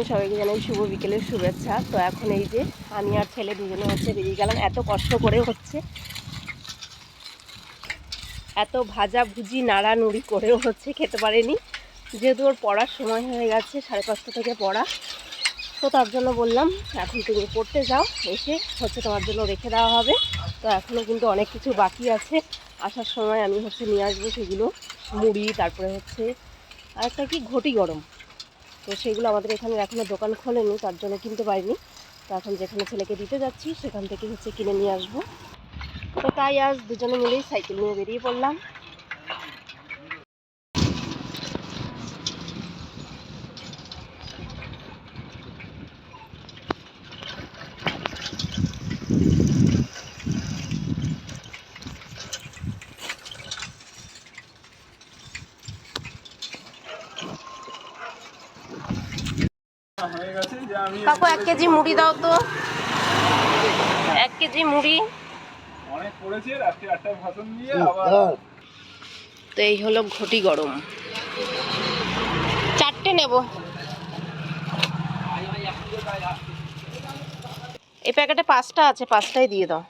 সবাইকে জানাই শুভ বিকেলের শুভেচ্ছা। তো এখন এই যে আমি আর ছেলে দুজনে হচ্ছে বেরিয়ে গেলাম। এত কষ্ট করে হচ্ছে, এত ভাজা ভুজি নাড়ানুড়ি করেও হচ্ছে খেতে পারেনি, যেহেতু ওর পড়ার সময় হয়ে গেছে, 5:30 থেকে পড়া। তো তার জন্য বললাম এখন তুমি পড়তে যাও, এসে হচ্ছে তোমার জন্য রেখে দেওয়া হবে। তো এখনও কিন্তু অনেক কিছু বাকি আছে, আসার সময় আমি হচ্ছে নিয়ে আসবো সেগুলো, মুড়ি, তারপরে হচ্ছে আরেকটা কি ঘটি গরম। তো সেগুলো আমাদের এখানে এখনও দোকান খোলেনি, তার জন্য কিনতে পারিনি। তো এখন যেখানে ছেলেকে দিতে যাচ্ছি সেখান থেকে হচ্ছে কিনে নিয়ে আসবো। তো তাই আজ দুজনে মিলেই সাইকেল নিয়ে বেরিয়ে পড়লাম। কাকু 1 কেজি মুড়ি দাও তো, 1 কেজি মুড়ি। তো এই হলো ঘটি গরম, 4টে নেব। এই প্যাকেটে 5টা আছে, 5টাই দিয়ে দাও।